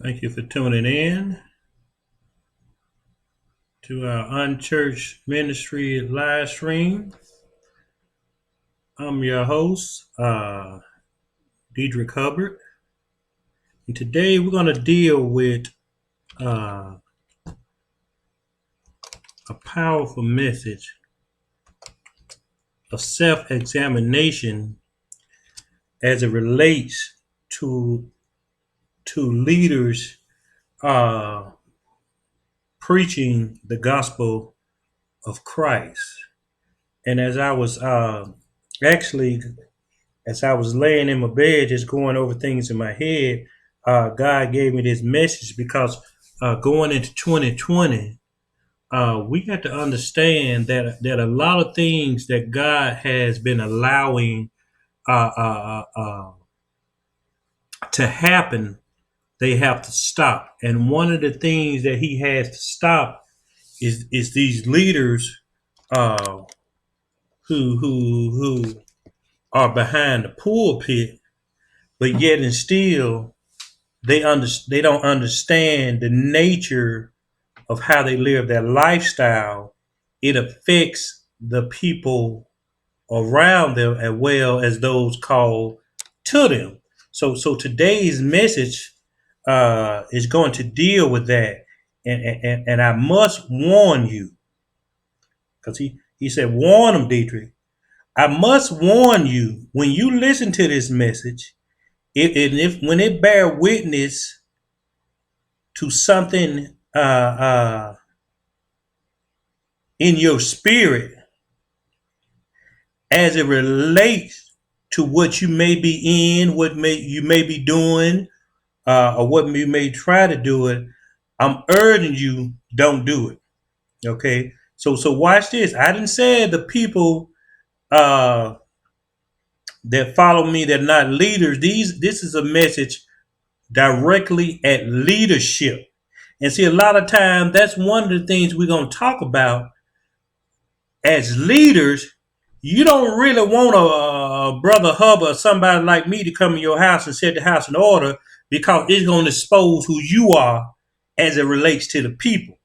Thank you for tuning in to our Unchurched Ministry live stream. I'm your host, Hubbard. And today we're going to deal with uh, a powerful message of self-examination as it relates to leaders uh, preaching the gospel of Christ. And as I was as I was laying in my bed, just going over things in my head, God gave me this message because going into 2020, we got to understand that a lot of things that God has been allowing uh, uh, uh, uh, to happen, they have to stop. And one of the things that He has to stop is these leaders uh, who are behind the pulpit, but yet and still they don't understand the nature of how they live their lifestyle. It affects the people around them as well as those called to them. So today's message is going to deal with that, and I must warn you, because he said warn them, Dietrich. I must warn you when you listen to this message, if when it bear witness to something in your spirit as it relates to what you may be in, you may be doing, or what you may try to do it, I'm urging you, don't do it. Okay. So watch this. I didn't say the people that follow me, they're not leaders. This is a message directly at leadership. And see, a lot of times that's one of the things we're going to talk about as leaders. You don't really want a brother Hubbard or somebody like me to come in your house and set the house in order, because it's going to expose who you are as it relates to the people.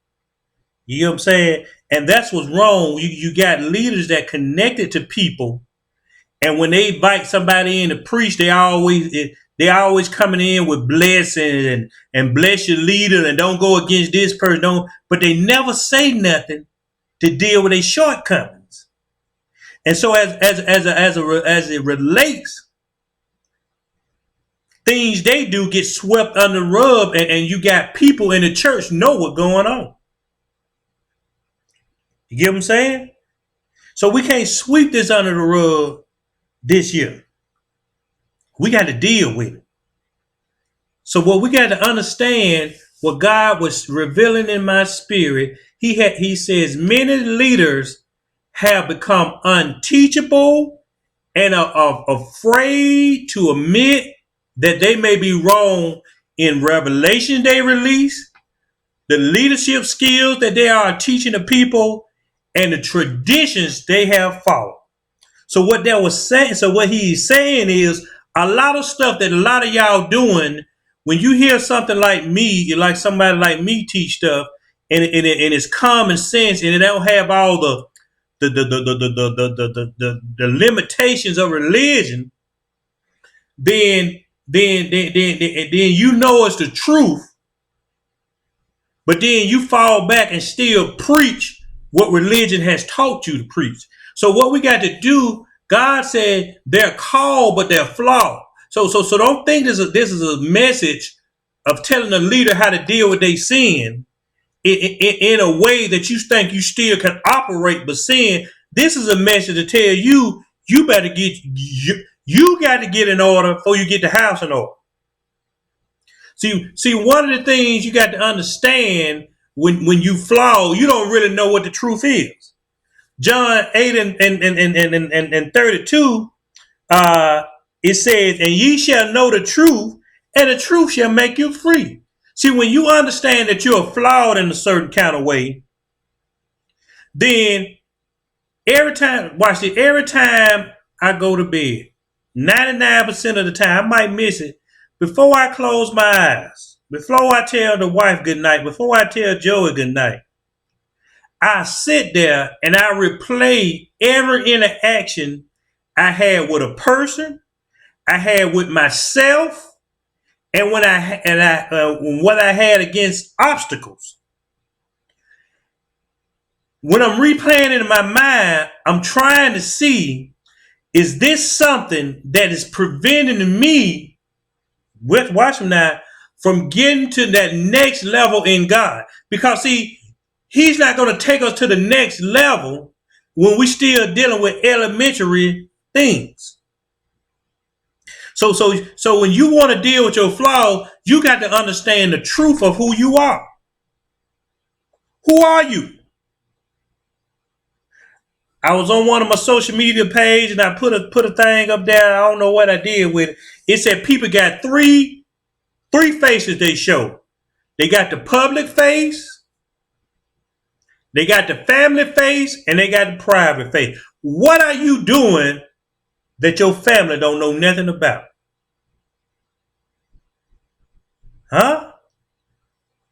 You know what I'm saying? And that's what's wrong. You got leaders that connected to people, and when they invite somebody in to preach, they always coming in with blessings and bless your leader and don't go against this person. But they never say nothing to deal with their shortcomings. And so as it relates, things they do get swept under the rug, and you got people in the church know what's going on. You get what I'm saying? So we can't sweep this under the rug this year. We got to deal with it. So what we got to understand, what God was revealing in my spirit, he says many leaders have become unteachable and are afraid to admit that they may be wrong in revelation they release, the leadership skills that they are teaching the people, and the traditions they have followed. So what he's saying is a lot of stuff that a lot of y'all doing, when you hear something like me, like somebody like me teach stuff, and it's common sense, and it don't have all the limitations of religion, then you know it's the truth, but then you fall back and still preach what religion has taught you to preach. So what we got to do, God said they're called, but they're flawed. So don't think this is a message of telling a leader how to deal with their sin in a way that you think you still can operate but sin. This is a message to tell you, you got to get in order before you get the house in order. See, one of the things you got to understand, when you flaw, you don't really know what the truth is. John 8 and 32, it says, and ye shall know the truth, and the truth shall make you free. See, when you understand that you're flawed in a certain kind of way, then every time I go to bed, 99% of the time, I might miss it. Before I close my eyes, before I tell the wife good night, before I tell Joey good night, I sit there and I replay every interaction I had with a person, I had with myself, and what I had against obstacles. When I'm replaying it in my mind, I'm trying to see, is this something that is preventing me, watch me now, from getting to that next level in God? Because see, He's not going to take us to the next level when we're still dealing with elementary things. So when you want to deal with your flaws, you got to understand the truth of who you are. Who are you? I was on one of my social media page and I put a thing up there. I don't know what I did with it. It said people got three faces they show. They got the public face, they got the family face, and they got the private face. What are you doing that your family don't know nothing about? Huh?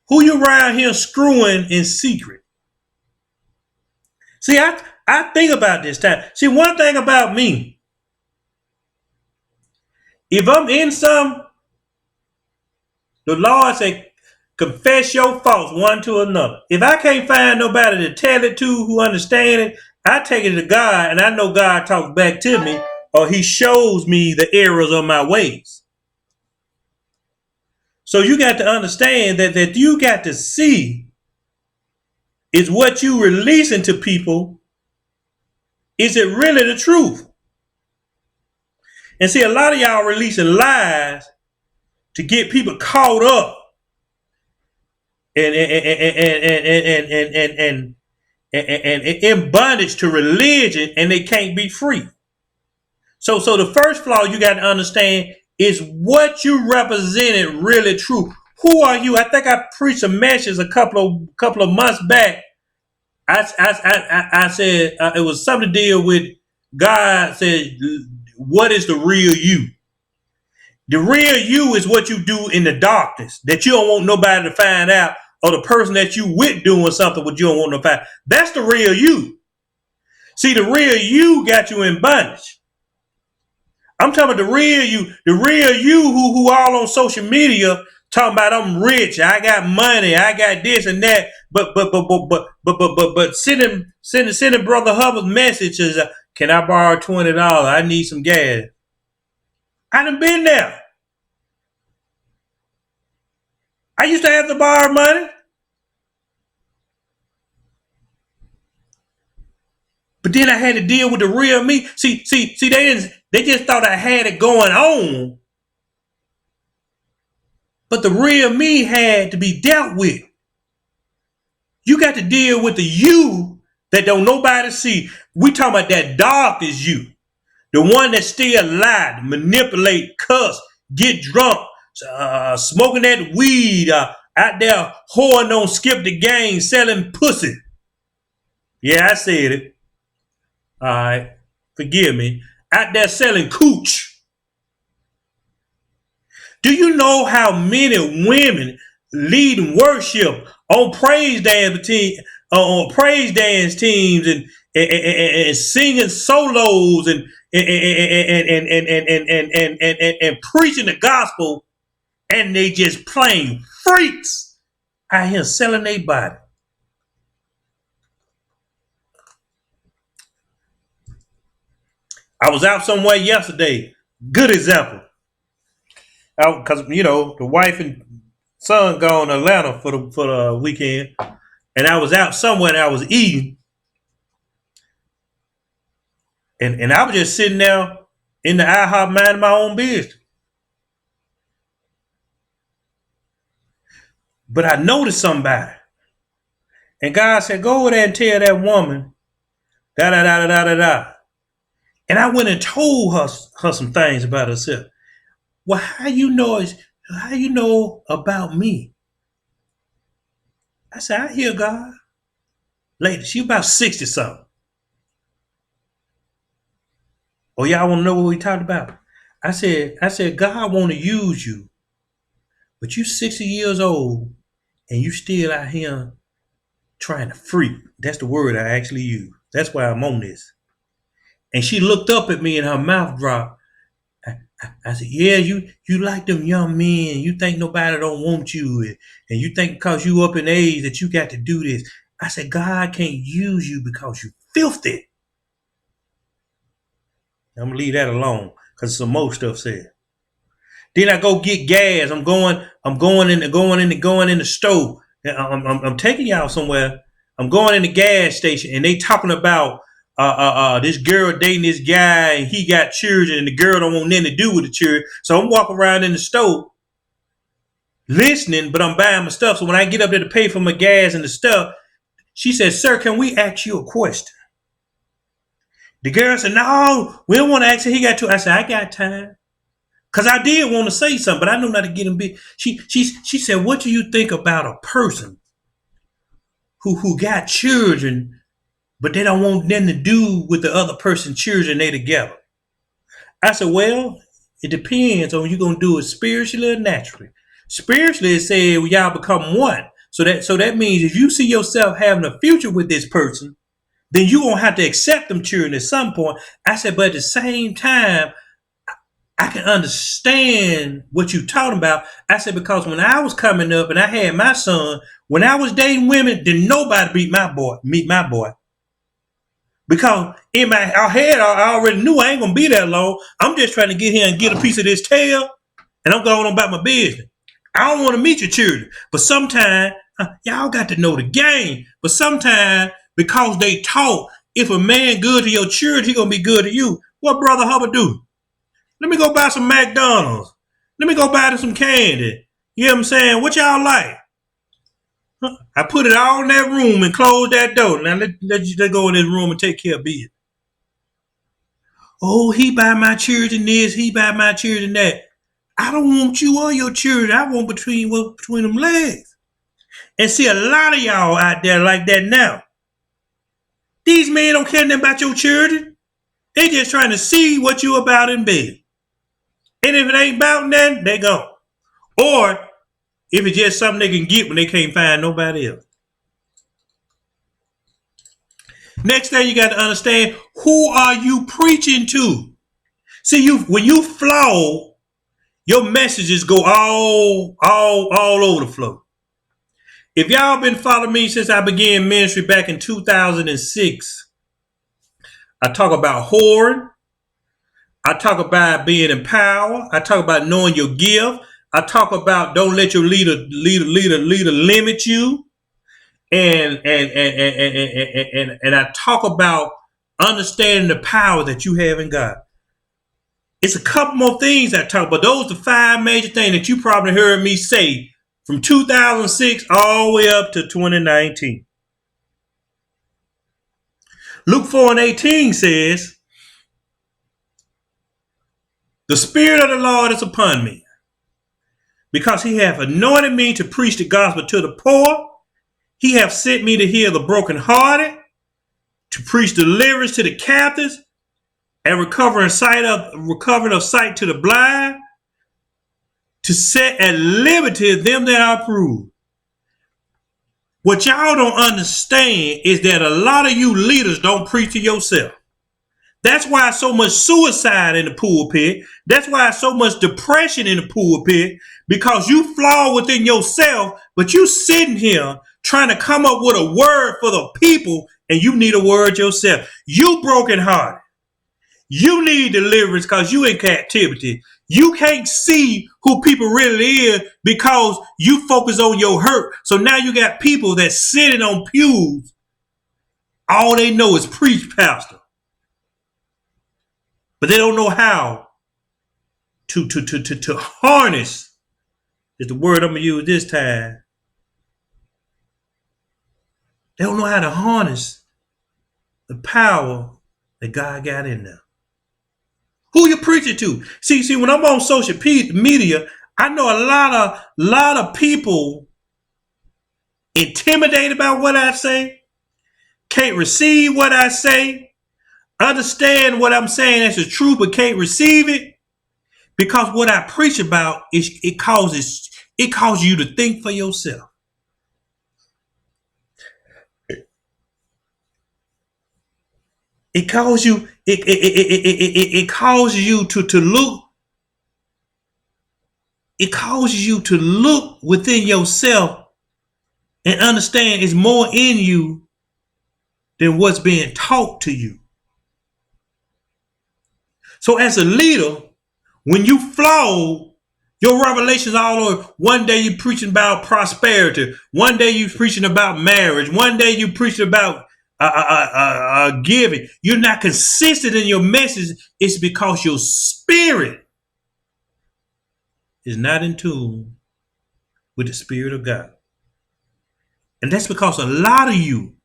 Who you around here screwing in secret? See, I think about this time. See, one thing about me, if I'm in some, the Lord said, confess your faults one to another. If I can't find nobody to tell it to who understand it, I take it to God, and I know God talks back to me, or He shows me the errors of my ways. So you got to understand that you got to see is what you releasing to people. Is it really the truth? And see, a lot of y'all releasing lies to get people caught up and in bondage to religion, and they can't be free. So the first flaw you got to understand is what you represented really true. Who are you? I think I preached a message a couple of months back. I said it was something to deal with God said, what is the real you? The real you is what you do in the darkness that you don't want nobody to find out, or the person that you with doing something what you don't want to find. That's the real you. See, the real you got you in bondage. I'm talking about the real you who all on social media talking about I'm rich, I got money, I got this and that, but sending Brother Hubbard's messages, can I borrow $20? I need some gas. I done been there. I used to have to borrow money. But then I had to deal with the real me. See, they just thought I had it going on. But the real me had to be dealt with. You got to deal with the you that don't nobody see. We talking about that dark is you. The one that still lie, manipulate, cuss, get drunk, smoking that weed, out there whoring on Skip the Gang, selling pussy. Yeah, I said it. All right, forgive me. Out there selling cooch. Do you know how many women leading worship on praise dance teams and singing solos and preaching the gospel, and they just plain freaks out here selling their body? I was out somewhere yesterday. Good example. Because the wife and son gone to Atlanta for the weekend, and I was out somewhere and I was eating, and I was just sitting there in the IHOP minding my own business. But I noticed somebody, and God said, "Go over there and tell that woman da da da da da da." And I went and told her some things about herself. Well, how you know about me? I said, I hear God. Lady, she about 60 something. Oh, y'all want to know what we talked about? I said, God want to use you But you 60 years old and you still out here trying to freak. That's the word I actually use. That's why I'm on this. And she looked up at me and her mouth dropped. I said, yeah, you like them young men. You think nobody don't want you. And you think because you up in age that you got to do this. I said, God can't use you because you filthy. I'm going to leave that alone because some more stuff said. Then I go get gas. I'm going in the store. I'm taking y'all somewhere. I'm going in the gas station and they talking about this girl dating this guy and he got children and the girl don't want nothing to do with the children. So I'm walking around in the store listening, but I'm buying my stuff. So when I get up there to pay for my gas and the stuff, she said, sir, can we ask you a question? The girl said, no, we don't want to ask him. He got to. I said, I got time. Because I did want to say something, but I know not to get him big. She said, what do you think about a person who got children, but they don't want nothing to do with the other person's children, they together? I said, well, it depends on you're going to do it spiritually or naturally. Spiritually, it said y'all become one. So that means if you see yourself having a future with this person, then you're going to have to accept them children at some point. I said, but at the same time, I can understand what you're talking about. I said, because when I was coming up and I had my son, when I was dating women, then nobody meet my boy. Because in my head, I already knew I ain't going to be that long. I'm just trying to get here and get a piece of this tail, and I'm going on about my business. I don't want to meet your children. But sometimes, y'all got to know the game. But sometimes, because they taught, if a man good to your children, he going to be good to you. What Brother Hubbard do? Let me go buy some McDonald's. Let me go buy some candy. You know what I'm saying? What y'all like? I put it all in that room and close that door. Now let's go in this room and take care of business. Oh, he buy my children this, he buy my children that. I don't want you or your children. I want between them legs. And see, a lot of y'all out there like that now. These men don't care nothing about your children. They just trying to see what you about in bed. And if it ain't about nothing, they go. Or if it's just something they can get when they can't find nobody else. Next thing you got to understand, who are you preaching to? See, when you flow, your messages go all over the floor. If y'all been following me since I began ministry back in 2006, I talk about whoring. I talk about being in power. I talk about knowing your gift. I talk about don't let your leader limit you. And I talk about understanding the power that you have in God. It's a couple more things I talk about. Those are the 5 major things that you probably heard me say from 2006 all the way up to 2019. Luke 4:18 says, the Spirit of the Lord is upon me, because he hath anointed me to preach the gospel to the poor. He hath sent me to heal the brokenhearted, to preach deliverance to the captives, and recovering of sight to the blind, to set at liberty them that are approved. What y'all don't understand is that a lot of you leaders don't preach to yourself. That's why so much suicide in the pulpit. That's why so much depression in the pulpit, because you flaw within yourself, but you sitting here trying to come up with a word for the people, and you need a word yourself. You brokenhearted. You need deliverance because you in captivity. You can't see who people really is because you focus on your hurt. So now you got people that sitting on pews. All they know is preach, pastor. But they don't know how to harness, is the word I'm going to use this time. They don't know how to harness the power that God got in them. Who you preaching to? See, when I'm on social media, I know a lot of people intimidated about what I say, can't receive what I say, understand what I'm saying as the truth, but can't receive it, because what I preach about it It causes you to think for yourself. It causes you, it causes you to look, it causes you to look within yourself and understand it's more in you than what's being taught to you. So as a leader, when you flow, your revelations all over. One day you're preaching about prosperity. One day you're preaching about marriage. One day you're preaching about giving. You're not consistent in your message. It's because your spirit is not in tune with the Spirit of God. And that's because a lot of you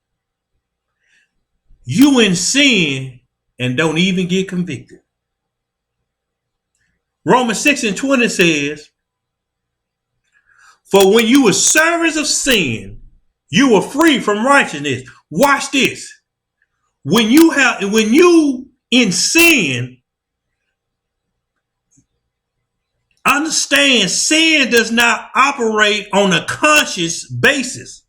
in sin and don't even get convicted. Romans 6:20 says, for when you were servants of sin, you were free from righteousness. Watch this. When you in sin, understand sin does not operate on a conscious basis.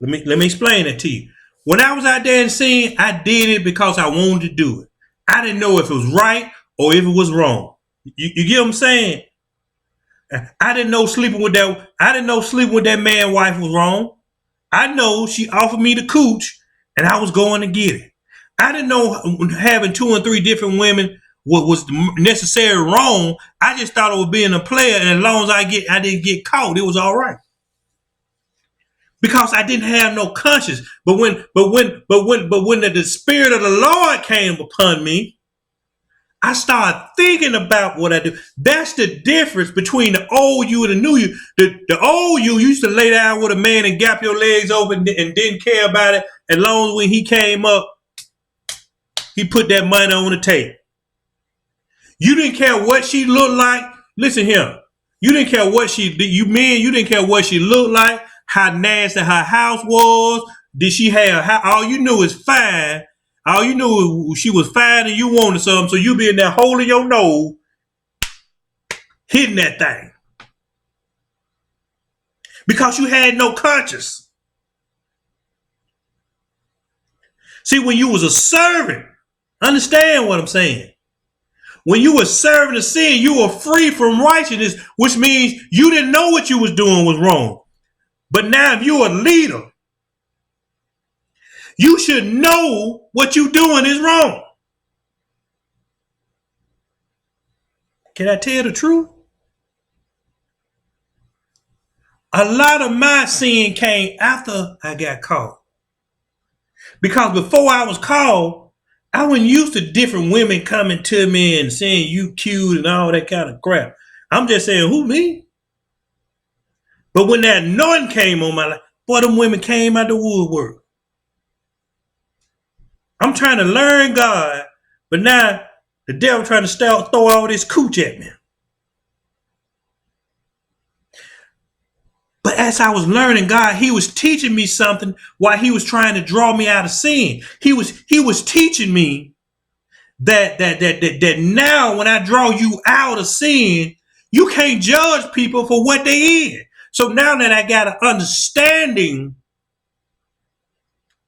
Let me explain it to you. When I was out there in sin, I did it because I wanted to do it. I didn't know if it was right or if it was wrong. You get what I'm saying? I didn't know sleeping with that man's wife was wrong. I know she offered me the cooch and I was going to get it. I didn't know having 2 and 3 different women was necessarily wrong. I just thought it was being a player, and as long as I didn't get caught, it was all right. Because I didn't have no conscience. But when the Spirit of the Lord came upon me, I started thinking about what I do. That's the difference between the old you and the new you. The old you used to lay down with a man and gap your legs open and didn't care about it. As long as when he came up, he put that money on the table. You didn't care what she looked like. Listen here. You didn't care what you didn't care what she looked like, how nasty her house was. Did she have, all you knew is fine. All you knew was she was fine and you wanted something, so you be in that hole in your nose, hitting that thing. Because you had no conscience. See, when you was a servant, understand what I'm saying. When you were serving the sin, you were free from righteousness, which means you didn't know what you was doing was wrong. But now if you're a leader, you should know what you're doing is wrong. Can I tell the truth? A lot of my sin came after I got caught. Because before I was called, I wasn't used to different women coming to me and saying you cute and all that kind of crap. I'm just saying, who, me? But when that anointing came on my life, boy, them women came out the woodwork. I'm trying to learn God, but now the devil trying to throw all this cooch at me. But as I was learning God, he was teaching me something while he was trying to draw me out of sin. He was teaching me that now when I draw you out of sin, you can't judge people for what they in. So now that I got an understanding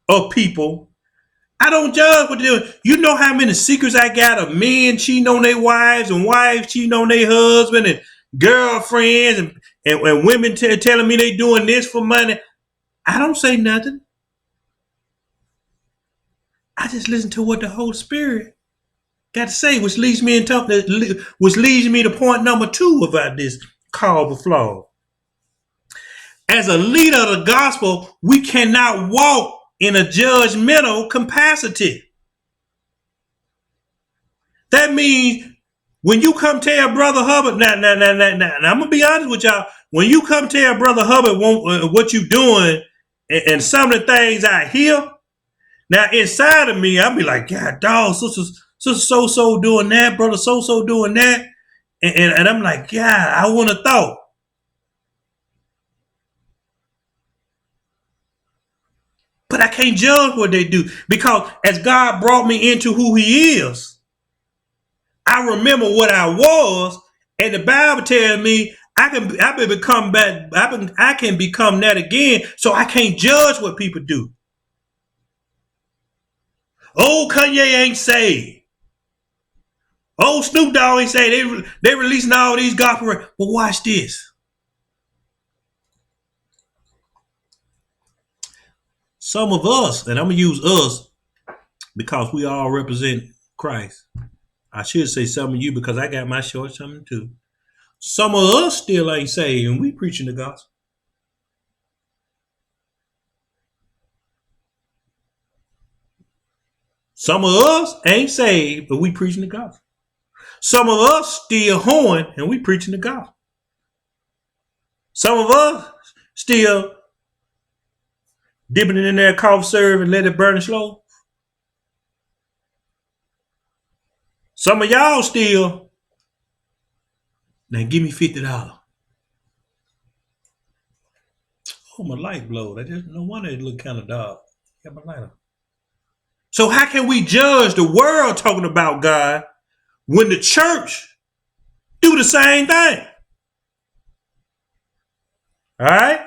of people, I don't judge what they're doing. You know how many secrets I got of men cheating on their wives and wives cheating on their husband and girlfriends and women telling me they doing this for money. I don't say nothing. I just listen to what the Holy Spirit got to say, which leads me to point number 2 about this call for Flawed. As a leader of the gospel, we cannot walk in a judgmental capacity. That means when you come tell Brother Hubbard, now, I'm going to be honest with y'all. When you come tell Brother Hubbard what you doing and some of the things I hear, now inside of me, I'll be like, God, dog, sister so-so doing that, brother so-so doing that. And I'm like, God, I want to thought. But I can't judge what they do because as God brought me into who he is, I remember what I was, and the Bible tells me I can become that again, so I can't judge what people do. Oh, Kanye ain't saved. Oh, Snoop Dogg ain't saved. They releasing all these gospel. But watch this. Some of us, and I'm gonna use us because we all represent Christ. I should say some of you because I got my shortcomings too. Some of us still ain't saved, and we preaching the gospel. Some of us ain't saved, but we preaching the gospel. Some of us still hoeing, and we preaching the gospel. Some of us still dipping it in their cough serve and let it burn slow. Some of y'all still, now give me $50. Oh, my light blowed. No wonder it looked kind of dark. Got my light on. So how can we judge the world talking about God when the church do the same thing? All right?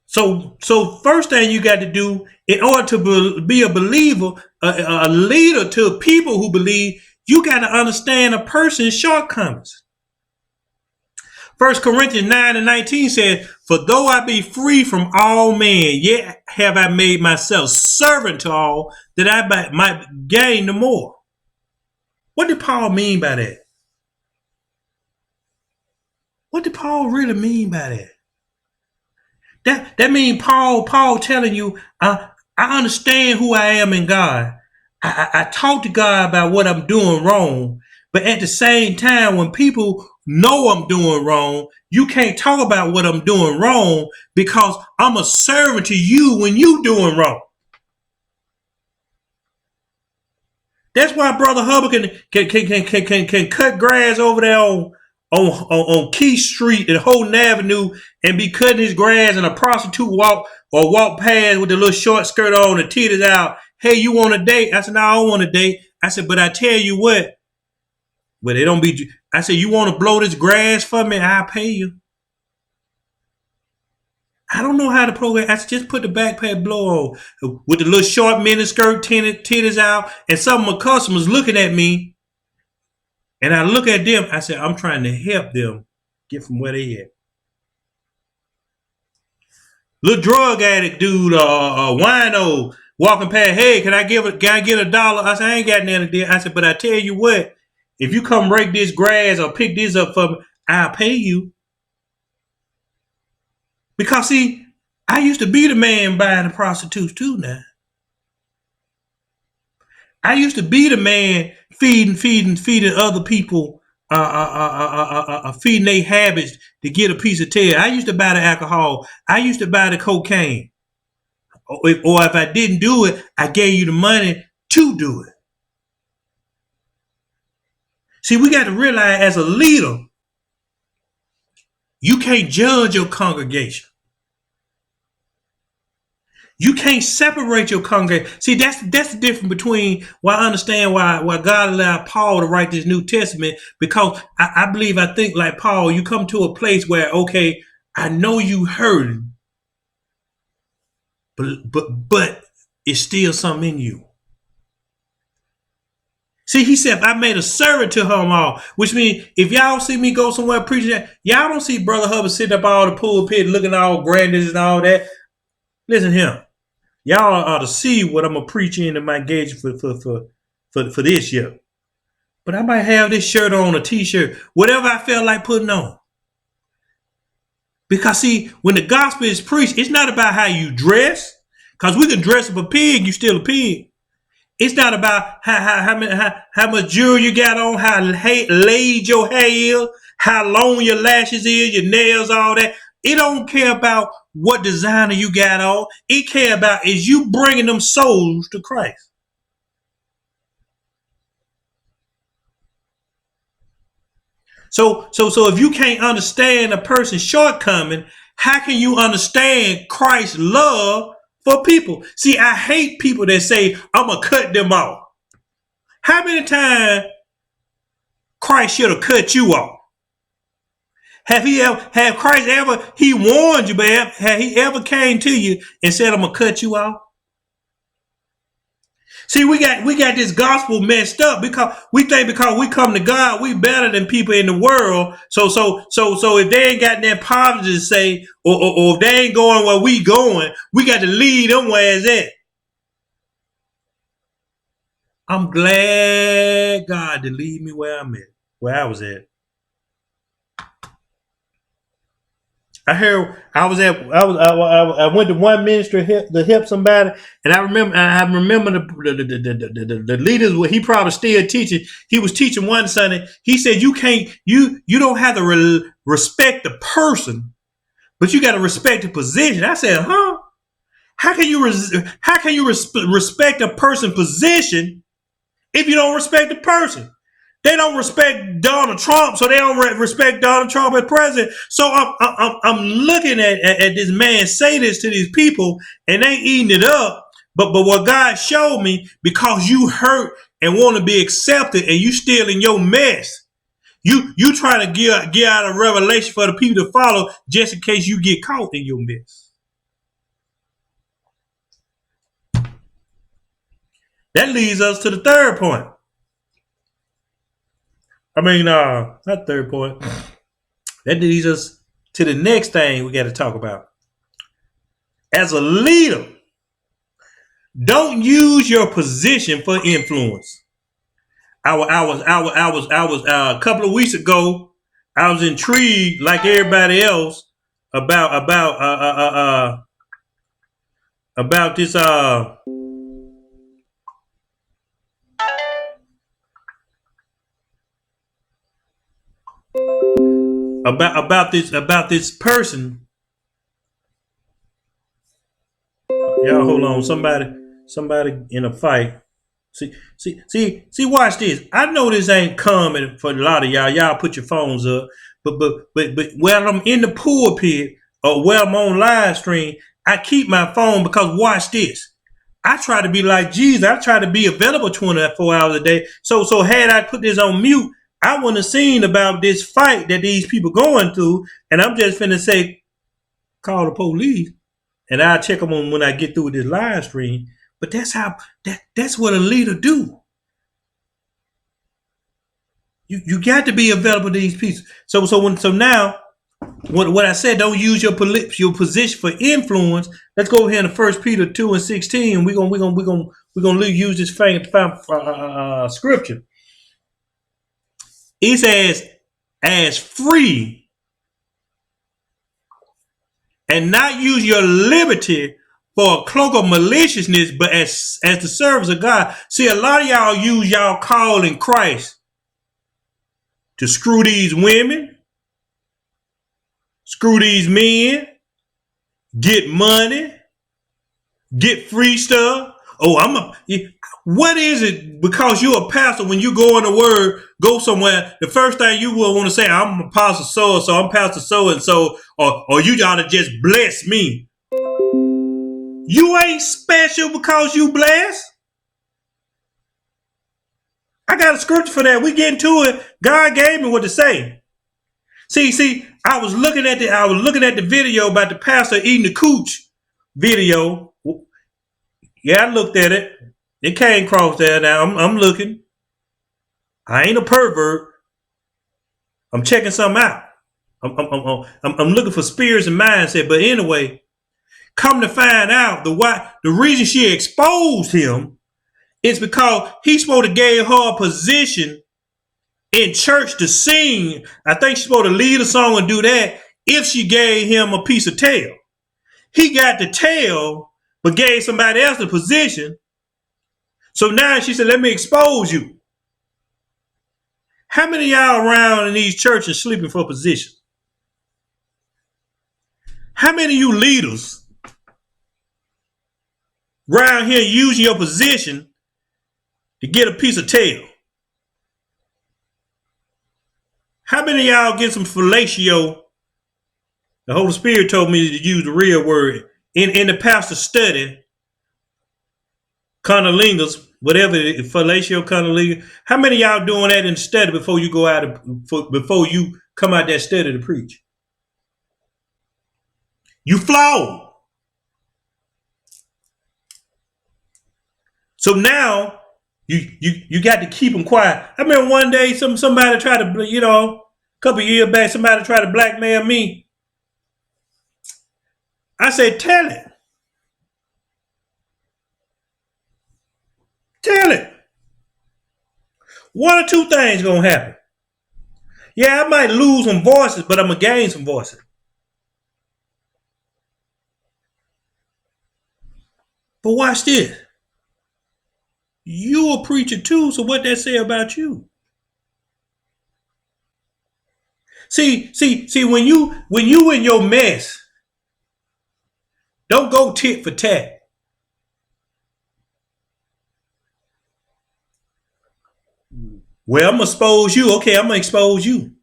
So first thing you got to do in order to be a believer, a leader to people who believe, you got to understand a person's shortcomings. 1 Corinthians 9:19 says, for though I be free from all men, yet have I made myself servant to all, that I might gain the more. What did Paul mean by that? What did Paul really mean by that? That means Paul telling you, I understand who I am in God. I talk to God about what I'm doing wrong. But at the same time, when people know I'm doing wrong, you can't talk about what I'm doing wrong because I'm a servant to you when you doing wrong. That's why Brother Hubbard can cut grass over there on Key Street and Holden Avenue and be cutting his grass and a prostitute walk past with the little short skirt on and titties out. Hey, you want a date? I said, no, I don't want a date. I said, but I tell you what, but they don't be. I said, you want to blow this grass for me? I'll pay you. I don't know how to program. I said, just put the backpack blow on with the little short mini skirt, titties out, and some of my customers looking at me. And I look at them. I said, I'm trying to help them get from where they at. Little drug addict dude, wino walking past. Hey, can I get $1? I said, I ain't got nothing to do. I said, but I tell you what, if you come rake this grass or pick this up for me, I'll pay you. Because see, I used to be the man buying the prostitutes too now. I used to be the man feeding other people, feeding their habits to get a piece of tail. I used to buy the alcohol. I used to buy the cocaine. Or if I didn't do it, I gave you the money to do it. See, we got to realize as a leader, you can't judge your congregation. You can't separate your congregation. See, that's the difference between why I understand why God allowed Paul to write this New Testament, because I think like Paul, you come to a place where, okay, I know you hurting, but it's still something in you. See, he said, I made a servant to them all, which means if y'all see me go somewhere preaching that, y'all don't see Brother Hubbard sitting up all the pulpit looking all grandiose and all that. Listen to him. Y'all ought to see what I'm going to preach in my engagement for this year. But I might have this shirt on, a t-shirt, whatever I feel like putting on. Because see, when the gospel is preached, it's not about how you dress. Because we can dress up a pig, you still a pig. It's not about how much jewelry you got on, how laid your hair is, how long your lashes is, your nails, all that. It don't care about what designer you got on. It care about is you bringing them souls to Christ. So if you can't understand a person's shortcoming, how can you understand Christ's love for people? See, I hate people that say, I'm going to cut them off. How many times Christ should have cut you off? Have Christ ever, he warned you, but have he ever came to you and said, I'm gonna cut you off? See, we got this gospel messed up because we think because we come to God, we better than people in the world. So if they ain't got that positive to say, or if they ain't going where we going, we got to lead them where it's at. I'm glad God to lead me where I'm at, where I was at. I went to one ministry to help somebody, and I remember the leaders. He probably still teaching. He was teaching one Sunday. He said you don't have to respect the person, but you got to respect the position. I said, huh? How can you respect a person's position if you don't respect the person? They don't respect Donald Trump, so they don't respect Donald Trump as president. So I'm looking at this man say this to these people, and they eating it up. But what God showed me, because you hurt and want to be accepted, and you still in your mess, you trying to get out a revelation for the people to follow, just in case you get caught in your mess. That leads us to the third point. Not third point. That leads us to the next thing we got to talk about. As a leader, don't use your position for influence. I was a couple of weeks ago. I was intrigued, like everybody else, about this about this person. Y'all hold on. Somebody in a fight. See, watch this. I know this ain't common for a lot of y'all. Y'all put your phones up. But while I'm in the pulpit or while I'm on live stream, I keep my phone because watch this. I try to be like Jesus. I try to be available 24 hours a day. So had I put this on mute, I wouldn't have seen about this fight that these people going through, and I'm just finna say, call the police, and I'll check them on when I get through with this live stream. But that's what a leader do. You got to be available to these people. So now, what I said, don't use your position for influence. Let's go ahead to 1 Peter 2:16. We're gonna use this scripture. It says, as free, and not use your liberty for a cloak of maliciousness, but as the service of God. See, a lot of y'all use y'all call in Christ to screw these women, screw these men, get money, get free stuff. What is it? Because you're a pastor, when you go in the word, go somewhere, the first thing you will want to say, I'm Apostle so-and-so, I'm Pastor so-and-so, or you ought to just bless me. You ain't special because you blessed. I got a scripture for that. We get into it. God gave me what to say. See, I was looking at the video about the pastor eating the cooch video. Yeah, I looked at it. It came across there. Now I'm looking. I ain't a pervert. I'm checking something out. I'm looking for spirits and mindset. But anyway, come to find out, the reason she exposed him is because he's supposed to give her a position in church to sing. I think she's supposed to lead a song and do that if she gave him a piece of tail. He got the tail, but gave somebody else the position. So now she said, let me expose you. How many of y'all around in these churches sleeping for a position? How many of you leaders around here using your position to get a piece of tail? How many of y'all get some fellatio? The Holy Spirit told me to use the real word in the pastor's study. cunnilingus, whatever, fellatio cunnilingus. How many of y'all doing that in study before you go out before you come out that study to preach? You flawed. So now you got to keep them quiet. I remember one day somebody tried to, a couple of years back, somebody tried to blackmail me. I said, tell it. Tell it. One or two things gonna happen. Yeah, I might lose some voices, but I'm gonna gain some voices. But watch this. You a preacher too, so what that say about you? See, when you in your mess, don't go tit for tat. Well, I'm gonna expose you. Okay, I'm gonna expose you.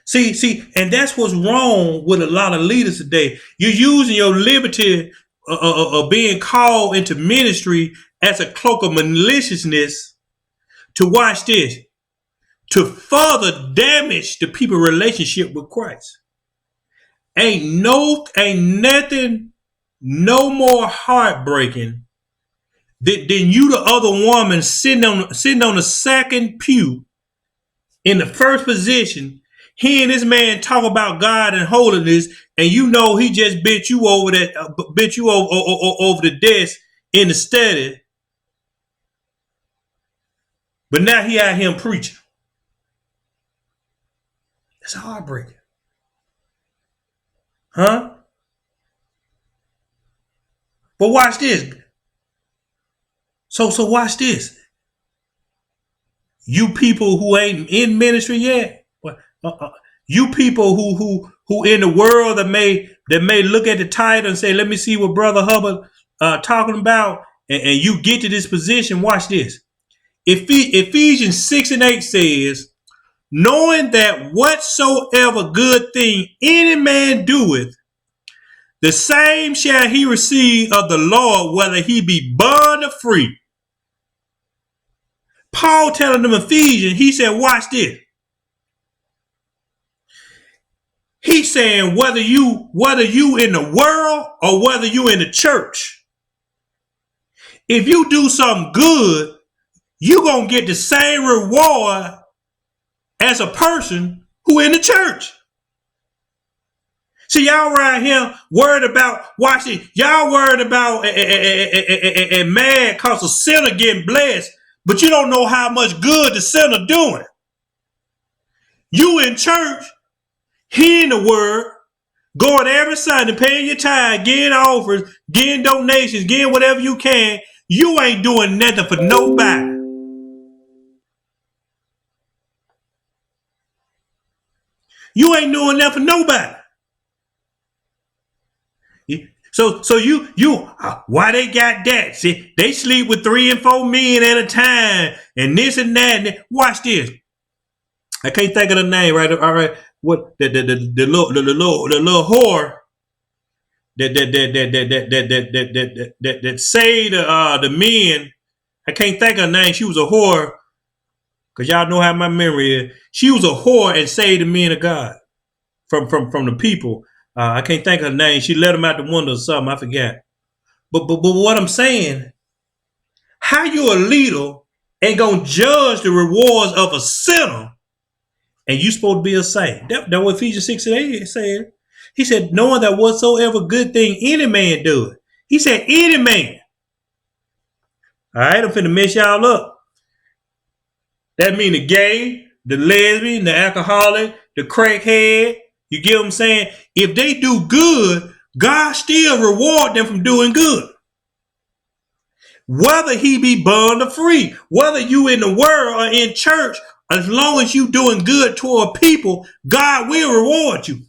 See, and that's what's wrong with a lot of leaders today. You're using your liberty of being called into ministry as a cloak of maliciousness to watch this, to further damage the people's relationship with Christ. Ain't nothing no more heartbreaking than you the other woman sitting on the second pew in the first position, hearing this man talk about God and holiness, and you know he just bent you over over the desk in the study, but now he out here preaching. That's heartbreaking, huh? But watch this. So watch this. You people who ain't in ministry yet, you people who in the world that may look at the title and say, let me see what Brother Hubbard talking about, and you get to this position. Watch this. Ephesians 6:8 says, knowing that whatsoever good thing any man doeth, the same shall he receive of the Lord, whether he be bond or free. Paul telling them Ephesians, he said, watch this. He's saying whether you in the world or whether you in the church, if you do something good, you're going to get the same reward as a person who in the church. See, y'all right here worried about, watch it, y'all worried about and mad because a sinner getting blessed, but you don't know how much good the sinner doing. You in church, hearing the word, going every Sunday, paying your tithe, getting offers, getting donations, getting whatever you can. You ain't doing nothing for nobody. You ain't doing nothing for nobody. So you why they got that? See, they sleep with 3 and 4 men at a time, and this and that. And watch this. I can't think of the name. Right? All right. What the little whore that saved the men. I can't think of her name. She was a whore, because y'all know how my memory is. She was a whore and saved the men of God from the people. I can't think of her name. She let them out the window or something. I forgot. But what I'm saying, how you a leader ain't gonna judge the rewards of a sinner, and you supposed to be a saint? That what Ephesians 6:8 said. He said, knowing that whatsoever good thing any man doeth. He said, any man. All right, I'm finna mess y'all up. That mean the gay, the lesbian, the alcoholic, the crackhead. You get what I'm saying? If they do good, God still reward them from doing good. Whether he be bond or free, whether you in the world or in church, as long as you doing good toward people, God will reward you.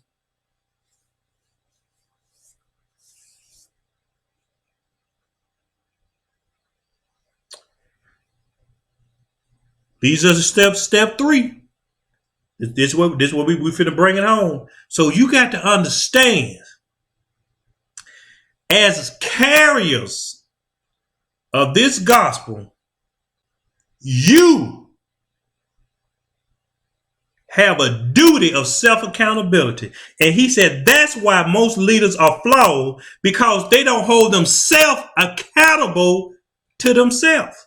These are the steps. Step 3. This is what we finna bring it home. So you got to understand, as carriers of this gospel, you have a duty of self-accountability. And he said that's why most leaders are flawed, because they don't hold themselves accountable to themselves.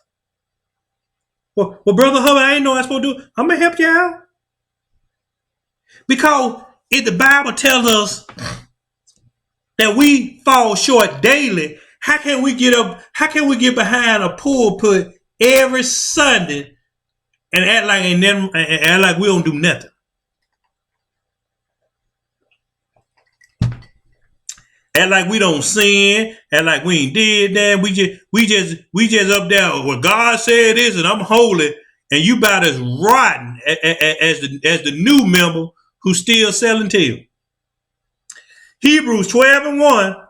Well, Brother Hubbard, I didn't know I was supposed to do it. I'm going to help you out. Because if the Bible tells us that we fall short daily, how can we get behind a pulpit every Sunday and act like we don't do nothing? Act like we don't sin, act like we ain't did that. We just up there. Well, God said this, and I'm holy, and you about as rotten as the new member who's still selling tail. Hebrews 12:1.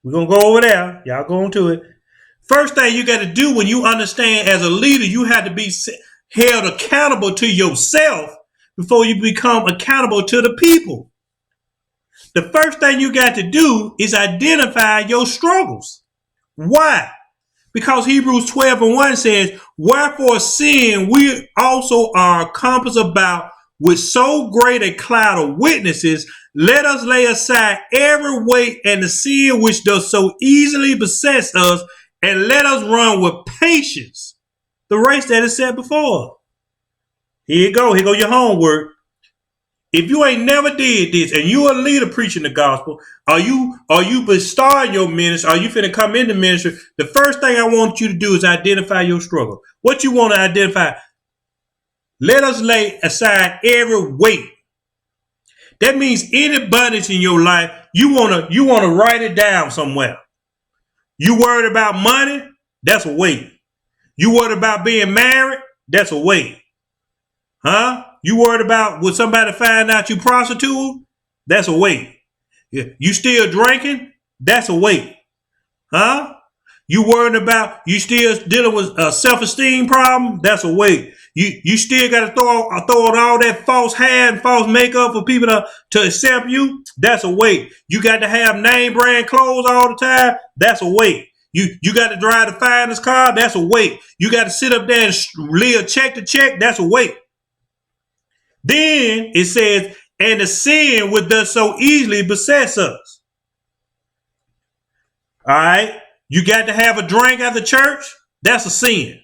We're gonna go over there. Y'all go into it. First thing you got to do when you understand as a leader, you have to be held accountable to yourself before you become accountable to the people. The first thing you got to do is identify your struggles. Why? Because Hebrews 12:1 says, wherefore seeing we also are compassed about with so great a cloud of witnesses, let us lay aside every weight and the sin which does so easily beset us, and let us run with patience the race that is set before us. Here you go. Here go your homework. If you ain't never did this and you a leader preaching the gospel, are you starting your ministry, are you finna come into ministry, the first thing I want you to do is identify your struggle. What you want to identify? Let us lay aside every weight. That means any bondage in your life, you wanna write it down somewhere. You worried about money? That's a weight. You worried about being married? That's a weight. Huh? You worried about would somebody find out you prostitute? That's a weight. You still drinking? That's a weight. Huh? You worried about you still dealing with a self-esteem problem? That's a weight. You still got to throw on all that false hair and false makeup for people to accept you? That's a weight. You got to have name brand clothes all the time? That's a weight. You got to drive the finest car? That's a weight. You got to sit up there and live check to check? That's a weight. Then it says, and the sin which does so easily besets us. All right. You got to have a drink at the church? That's a sin.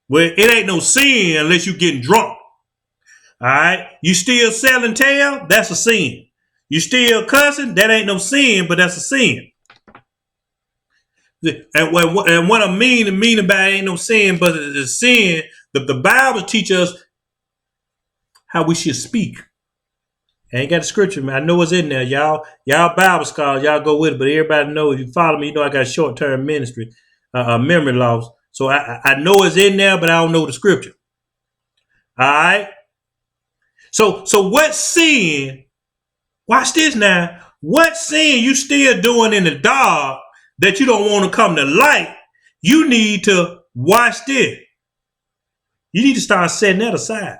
Well, it ain't no sin unless you're getting drunk. All right. You still selling tail? That's a sin. You still cussing? That ain't no sin, but that's a sin. And what I mean by ain't no sin, but it's a sin that the Bible teaches us how we should speak. I ain't got the scripture, man. I know it's in there. Y'all Bible scholars, y'all go with it, but everybody know, if you follow me, you know I got short-term ministry, memory loss. So I know it's in there, but I don't know the scripture. All right. So what sin, watch this now, what sin you still doing in the dark that you don't want to come to light? You need to watch this. You need to start setting that aside.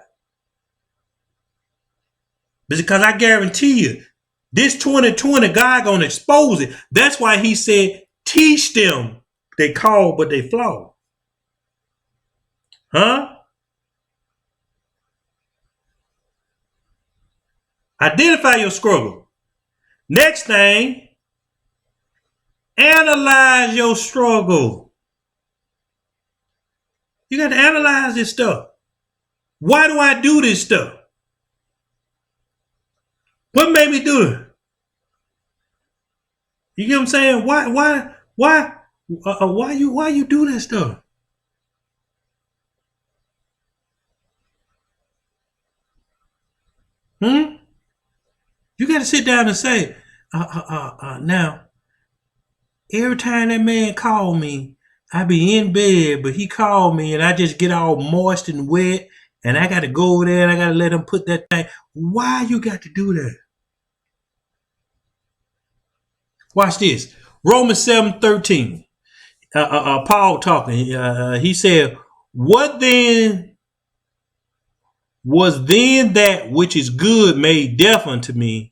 Because I guarantee you, this 2020, God gonna expose it. That's why he said, teach them. They called, but they flawed. Huh? Identify your struggle. Next thing, analyze your struggle. You got to analyze this stuff. Why do I do this stuff? What made me do it? You get what I'm saying? Why you do that stuff? You got to sit down and say, now, every time that man called me, I be in bed, but he called me and I just get all moist and wet, and I got to go over there and I got to let him put that thing. Why you got to do that? Watch this. Romans 7:13. Paul talking. He said, what then was then that which is good made death unto me?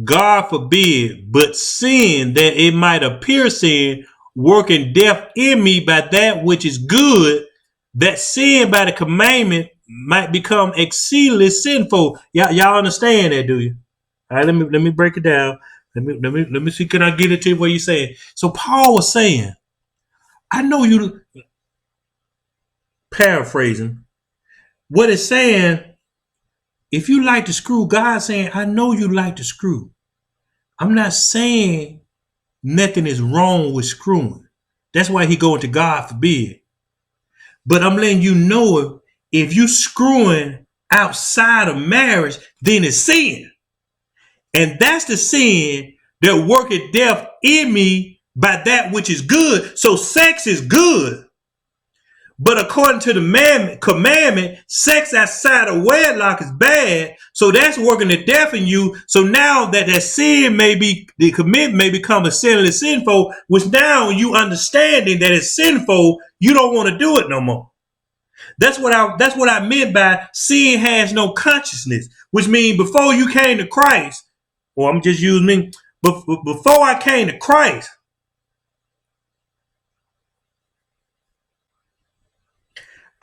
God forbid, but sin, that it might appear sin, working death in me by that which is good, that sin by the commandment might become exceedingly sinful. Y'all understand that, do you? All right, let me break it down. Let me see. Can I get it to what you're saying? So Paul was saying, I know you, paraphrasing, what it's saying, if you like to screw, God's saying, I know you like to screw. I'm not saying nothing is wrong with screwing. That's why he going to God forbid. But I'm letting you know, if you screwing outside of marriage, then it's sin. And that's the sin that worketh death in me by that which is good. So sex is good. But according to the commandment, sex outside of wedlock is bad. So that's working the death in you. So now that sin may be, the commitment may become a sinless sinful, which now you understanding that it's sinful, you don't want to do it no more. That's what I meant by sin has no consciousness, which means before you came to Christ, or I'm just using me, but before I came to Christ,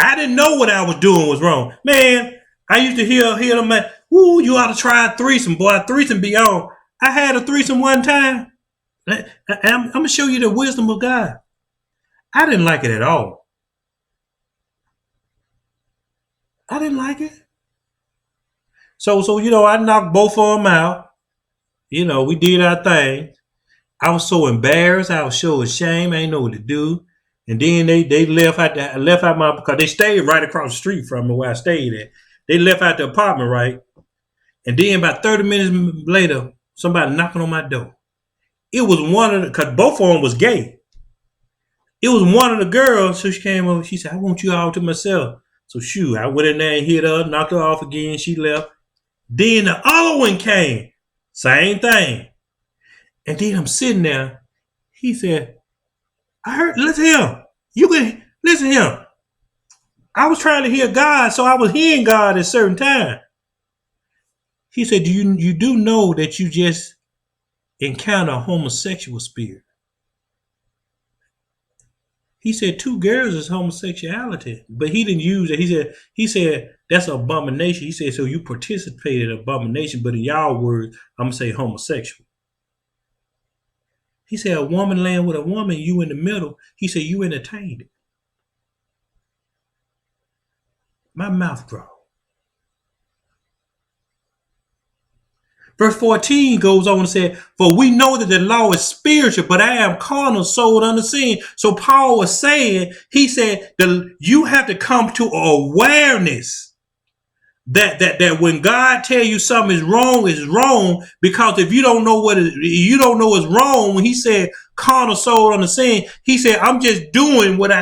I didn't know what I was doing was wrong. Man, I used to hear them, man, ooh, you ought to try a threesome, boy. A threesome be on. I had a threesome one time. I'm going to show you the wisdom of God. I didn't like it at all. I didn't like it. So I knocked both of them out. We did our thing. I was so embarrassed. I was so ashamed. I didn't know what to do. And then they left out my, because they stayed right across the street from me where I stayed at. They left out the apartment, right? And then about 30 minutes later, somebody knocking on my door. It was one of the, because both of them was gay. It was one of the girls. So she came over. She said, I want you all to myself. So shoot, I went in there and hit her, knocked her off again. She left. Then the other one came. Same thing. And then I'm sitting there. He said, I heard, listen to him. You can listen to him. I was trying to hear God, so I was hearing God at a certain time. He said, you do know that you just encounter a homosexual spirit? He said 2 girls is homosexuality, but he didn't use it. He said that's an abomination. He said, so you participated in abomination, but in y'all words, I'm gonna say homosexual. He said a woman laying with a woman, you in the middle. He said you entertained it. My mouth dropped. Verse 14 goes on and said, for we know that the law is spiritual, but I am carnal, sold under sin. So Paul was saying, he said, you have to come to awareness that when God tell you something is wrong, because if you don't know you don't know what's wrong, when he said carnal, sold under sin, he said, I'm just doing what I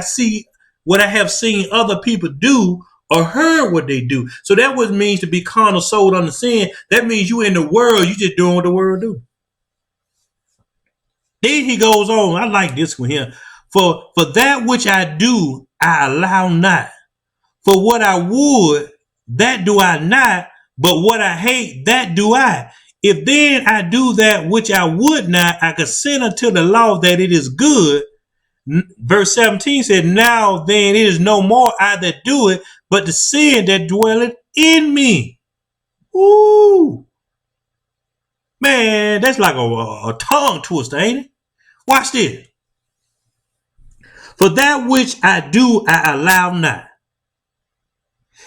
have seen other people do, or heard what they do. So that what it means to be carnal, sold under sin. That means you in the world, you just doing what the world do. Then he goes on. I like this one here. For that which I do, I allow not. For what I would, that do I not. But what I hate, that do I. If then I do that which I would not, I consent unto the law that it is good. Verse 17 said, now then it is no more I that do it, but the sin that dwelleth in me. Ooh. Man, that's like a tongue twister, ain't it? Watch this. For that which I do, I allow not.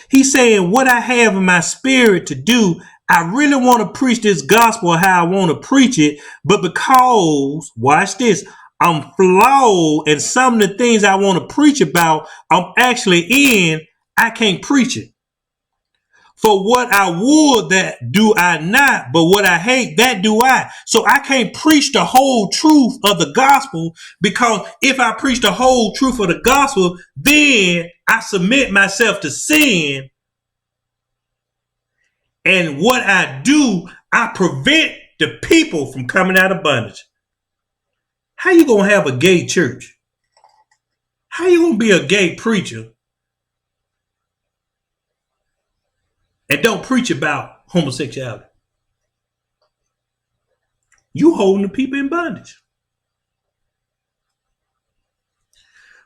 He's saying what I have in my spirit to do, I really want to preach this gospel how I want to preach it, but because, watch this, I'm flawed and some of the things I want to preach about, I'm actually in, I can't preach it. For what I would, that do I not, but what I hate, that do I. So I can't preach the whole truth of the gospel, because if I preach the whole truth of the gospel, then I submit myself to sin. And what I do, I prevent the people from coming out of bondage. How you going to have a gay church? How you going to be a gay preacher and don't preach about homosexuality? You holding the people in bondage.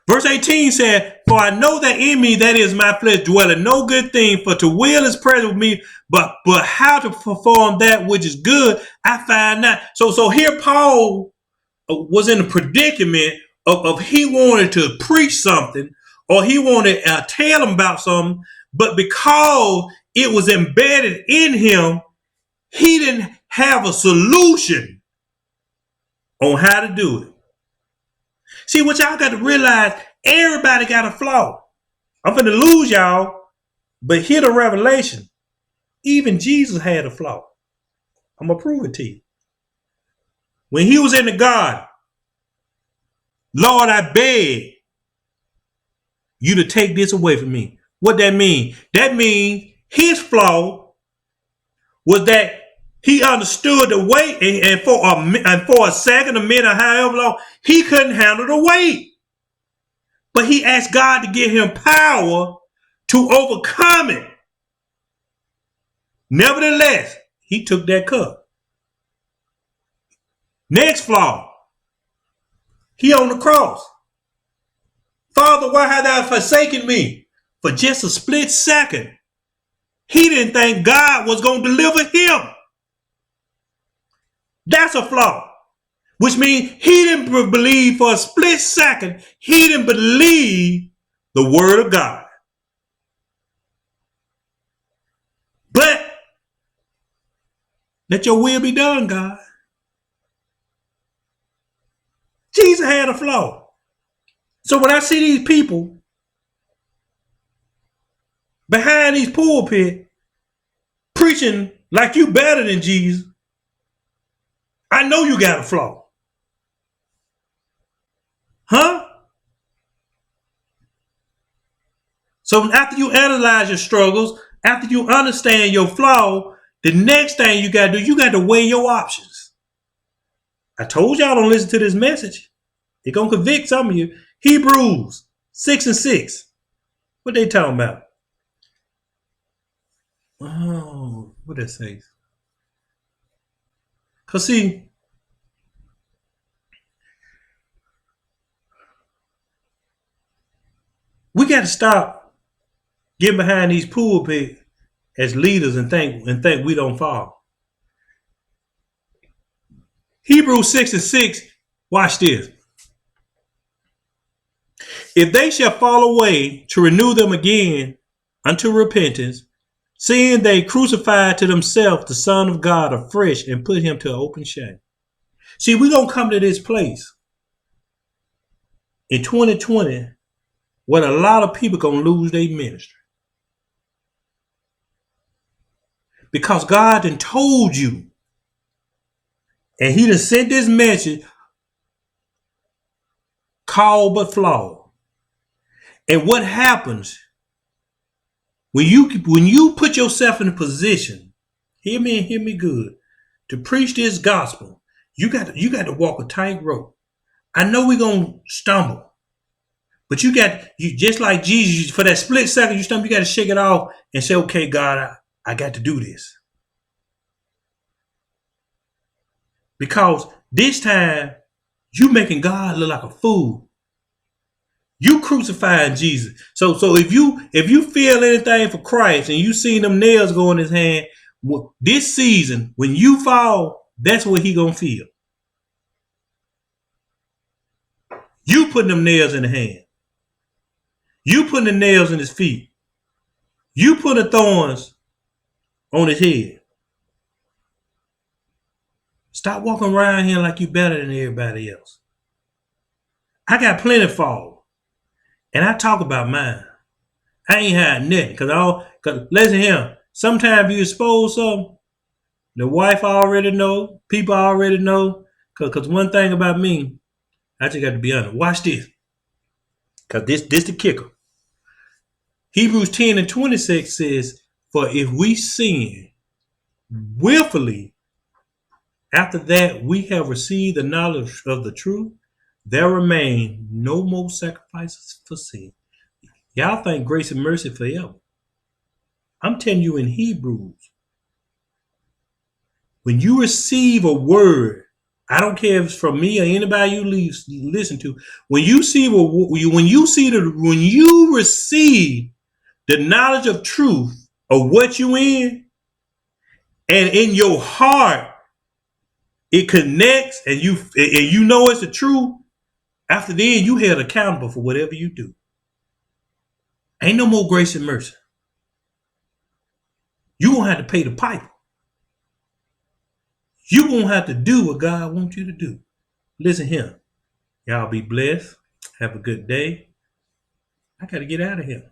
Verse 18 said, for I know that in me, that is my flesh, dwelleth no good thing, for to will is present with me, but how to perform that which is good, I find not. So here Paul was in a predicament of he wanted to preach something, or he wanted to tell them about something, but because it was embedded in him, he didn't have a solution on how to do it. See, what y'all got to realize, everybody got a flaw. I'm finna lose y'all, but hear the revelation. Even Jesus had a flaw. I'm gonna prove it to you. When he was in the garden, Lord, I beg you to take this away from me. What that mean? That means his flaw was that he understood the weight, and for a second, a minute, however long, he couldn't handle the weight. But he asked God to give him power to overcome it. Nevertheless, he took that cup. Next flaw, he on the cross. Father, why hast thou forsaken me? For just a split second, he didn't think God was going to deliver him. That's a flaw, which means he didn't believe for a split second. He didn't believe the word of God. But let your will be done, God. Jesus had a flaw. So when I see these people behind these pulpit preaching like you better than Jesus, I know you got a flaw. Huh? So after you analyze your struggles, after you understand your flaw, the next thing you got to do, you got to weigh your options. I told y'all don't listen to this message. It's going to convict some of you. Hebrews 6:6. What they talking about? Oh, what that says? Because see, we got to stop getting behind these pulpits as leaders and think we don't fall. Hebrews 6:6. Watch this. If they shall fall away, to renew them again unto repentance, seeing they crucified to themselves the Son of God afresh and put him to open shame. See, we're going to come to this place in 2020 where a lot of people going to lose their ministry. Because God done told you, and he done sent this message, called but flawed. And what happens when you put yourself in a position, hear me and hear me good, to preach this gospel, you got to walk a tightrope. I know we're gonna stumble, but you just like Jesus, for that split second you stumble, you got to shake it off and say, okay, God, I got to do this. Because this time you making God look like a fool. You crucifying Jesus. So if you feel anything for Christ and you seen them nails go in his hand, this season, when you fall, that's what he gonna feel. You putting them nails in the hand. You putting the nails in his feet. You putting the thorns on his head. Stop walking around here like you better than everybody else. I got plenty fall. And I talk about mine. I ain't had nothing. Cause listen here, sometimes you expose something, the wife already know, people already know. Cause one thing about me, I just got to be honest. Watch this. Cause this the kicker. Hebrews 10:26 says, for if we sin willfully, after that we have received the knowledge of the truth, there remain no more sacrifices for sin. Y'all think grace and mercy forever. I'm telling you in Hebrews, when you receive a word I don't care if it's from me or anybody you listen to. When you receive the knowledge of truth of what you in, and in your heart it connects, and you know it's the truth. After then, you held accountable for whatever you do. Ain't no more grace and mercy. You gonna have to pay the piper. You gonna have to do what God wants you to do. Listen here. Y'all be blessed. Have a good day. I gotta get out of here.